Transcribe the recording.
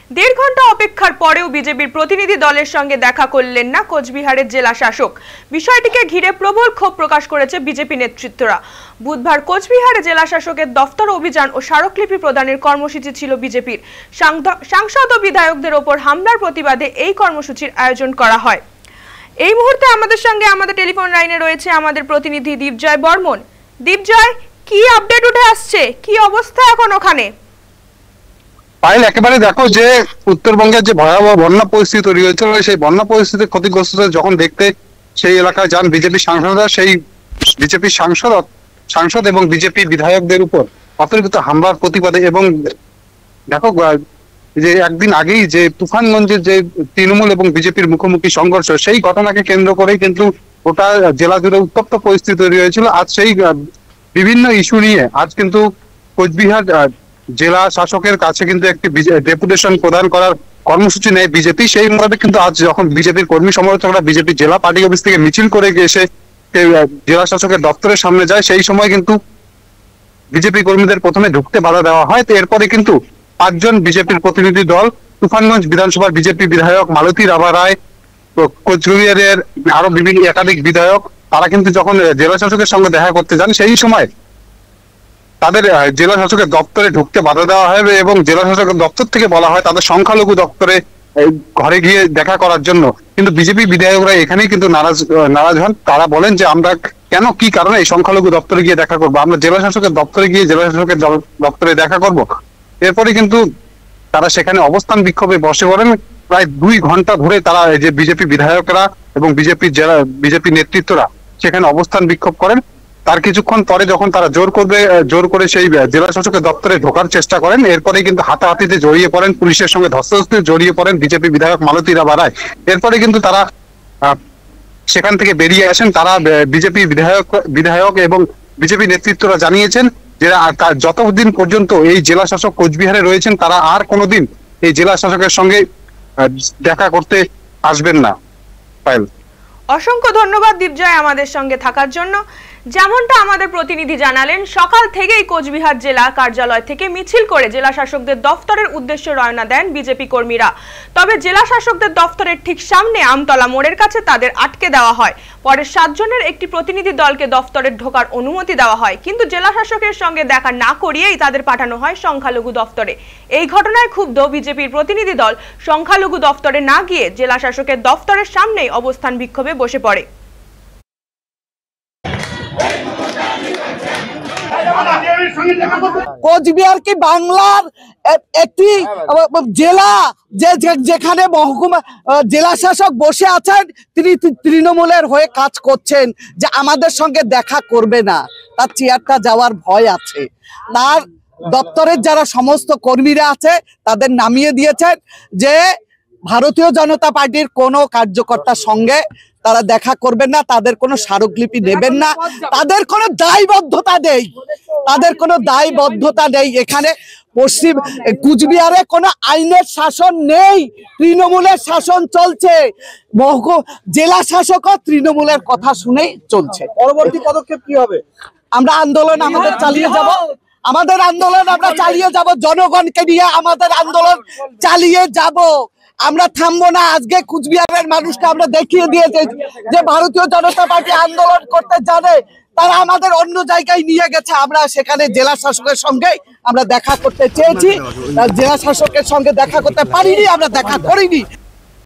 দেড় ঘন্টা অপেক্ষার পরেও বিজেপির প্রতিনিধি দলের সঙ্গে দেখা করলেন না কোচবিহারের জেলা শাসক। বিষয়টিকে ঘিরে প্রবল ক্ষোভ প্রকাশ করেছে বিজেপি নেতৃত্বরা। বুধবার কোচবিহারে জেলা শাসকের দফতর অভিযান ও স্মারকলিপি প্রদানের কর্মসূচি ছিল বিজেপির। সাংসদ ও বিধায়কদের ওপর হামলার প্রতিবাদে এই কর্মসূচির আয়োজন করা হয়। এই মুহূর্তে আমাদের সঙ্গে আমাদের টেলিফোন লাইনে রয়েছে আমাদের প্রতিনিধি দীপজয় বর্মন। দীপজয়, কি আপডেট উঠে আসছে, কি অবস্থা এখন ওখানে? পাইল, একেবারে দেখো যে উত্তরবঙ্গের যে ভয়াবহ বন্যা পরিস্থিতি তৈরি হয়েছিল, সেই বন্যা পরিস্থিতির ক্ষতিগ্রস্ত যখন দেখতে সেই এলাকায় যান বিজেপি সাংসদরা, সেই বিজেপি সাংসদ এবং বিজেপি বিধায়কদের উপর অতর্কিত হামলার প্রতিবাদে এবং দেখো যে একদিন আগেই যে তুফানগঞ্জের যে তৃণমূল এবং বিজেপির মুখোমুখি সংঘর্ষ, সেই ঘটনাকে কেন্দ্র করেই কিন্তু গোটা জেলা জুড়ে উত্তপ্ত পরিস্থিতি তৈরি হয়েছিল। আজ সেই বিভিন্ন ইস্যু নিয়ে আজ কিন্তু কোচবিহার জেলা শাসকের কাছে কিন্তু একটি ডেপুটেশন প্রদান করার কর্মসূচি নেয় বিজেপি। সেই মোতাবেক কিন্তু আজ যখন বিজেপির কর্মী সমর্থকরা বিজেপি জেলা পার্টি অফিস থেকে মিছিল করে এসে জেলা শাসকের দপ্তরের সামনে যায়, সেই সময় কিন্তু বিজেপি কর্মীদের প্রথমে ঢুকতে বাধা দেওয়া হয়। তো এরপরে কিন্তু 5 জন বিজেপির প্রতিনিধি দল, তুফানগঞ্জ বিধানসভার বিজেপি বিধায়ক মালতী রাভা রায়, কোচবিহারের আরো বিভিন্ন একাধিক বিধায়ক, তারা কিন্তু যখন জেলা শাসকের সঙ্গে দেখা করতে যান, সেই সময় তাদের জেলা শাসকের দপ্তরে ঢুকতে বাধা দেওয়া হয় এবং জেলা শাসকের দপ্তর থেকে বলা হয় তাদের সংখ্যালঘু দপ্তরে ঘরে গিয়ে দেখা করার জন্য। কিন্তু বিজেপি বিধায়করা এখানেই কিন্তু নারাজ হন। তারা বলেন যে আমরা কেন, কি কারণে এই সংখ্যালঘু দপ্তরে গিয়ে দেখা করবো, আমরা জেলা শাসকের দপ্তরে গিয়ে জেলা শাসকের দপ্তরে দেখা করব। এরপরে কিন্তু তারা সেখানে অবস্থান বিক্ষোভে বসে পড়েন। প্রায় 2 ঘন্টা ধরে তারা যে বিজেপি বিধায়করা এবং বিজেপি নেতৃত্বরা সেখানে অবস্থান বিক্ষোভ করেন। তার কিছুক্ষণ পরে যখন তারা জোর করে সেই জেলা শাসকের দপ্তরে ঢোকার চেষ্টা করেন, এরপরে কিন্তু হাতাহাতিতে জড়িয়ে পড়েন, পুলিশের সঙ্গে ধস্তাধস্তিতে জড়িয়ে পড়েন বিজেপি বিধায়ক মালতী রাভা রায়। এরপরে কিন্তু তারা সেখান থেকে বেরিয়ে আসেন। তারা বিজেপি বিধায়ক এবং বিজেপি নেতৃত্বরা জানিয়েছেন যে যতদিন পর্যন্ত এই জেলা শাসক কোচবিহারে রয়েছেন, তারা আর কোনোদিন এই জেলা শাসকের সঙ্গে দেখা করতে আসবেন না। পায়েল, অসংখ্য ধন্যবাদ দীপজয় আমাদের সঙ্গে থাকার জন্য। যেমনটা আমাদের প্রতিনিধি জানালেন, সকাল থেকেই কোচবিহার জেলা কার্যালয় থেকে মিছিল করে জেলা শাসকদের দফতরের উদ্দেশ্যে রওনা দেন বিজেপি কর্মীরা। তবে জেলা শাসকদের দফতরের ঠিক সামনে আমতলা মোড়ের কাছে তাদের আটকে দেওয়া হয়। পরে 7 জনের একটি প্রতিনিধি দলকে দফতরে ঢোকার অনুমতি দেওয়া হয়, কিন্তু জেলা শাসকের সঙ্গে দেখা না করিয়েই তাদের পাঠানো হয় সংখ্যালঘু দফতরে। এই ঘটনায় ক্ষুব্ধ বিজেপির প্রতিনিধি দল সংখ্যালঘু দফতরে না গিয়ে জেলা শাসকের দফতরের সামনেই অবস্থান বিক্ষোভে বসে পড়ে। কোচবিহার কি বাংলার একটি জেলা যেখানে মহকুমা জেলা শাসক বসে আছেন, তিনি তৃণমূলের হয়ে কাজ করছেন যে আমাদের সঙ্গে দেখা করবে না, তার চেয়ারটা যাওয়ার ভয় আছে। তার দপ্তরের যারা সমস্ত কর্মীরা আছে তাদের নামিয়ে দিয়েছেন যে ভারতীয় জনতা পার্টির কোনো কার্যকর্তার সঙ্গে তারা দেখা করবেন না, তাদের কোনো স্মারকলিপি নেবেন না, তাদের কোনো দায়বদ্ধতা নেই। এখানে পশ্চিম কুচবিহারে কোনো আইনের শাসন নেই, তৃণমূলের শাসন চলছে। জেলা শাসকও তৃণমূলের কথা শুনেই চলছে। পরবর্তী পদক্ষেপ কি হবে? আমরা আন্দোলন চালিয়ে যাব, আমরা চালিয়ে যাব, জনগণকে নিয়ে আমাদের আন্দোলন চালিয়ে যাব। আমরা থামবো না। আজকে কুচবিহারের মানুষকে আমরা দেখিয়ে দিয়েছি যে ভারতীয় জনতা পার্টি আন্দোলন করতে জানে, তারা আমাদের অন্য জায়গায় নিয়ে গেছে। আমরা সেখানে জেলা শাসকের সঙ্গে আমরা দেখা করতে চেয়েছি, জেলা শাসকের সঙ্গে দেখা করতে পারিনি, আমরা দেখা করিনি।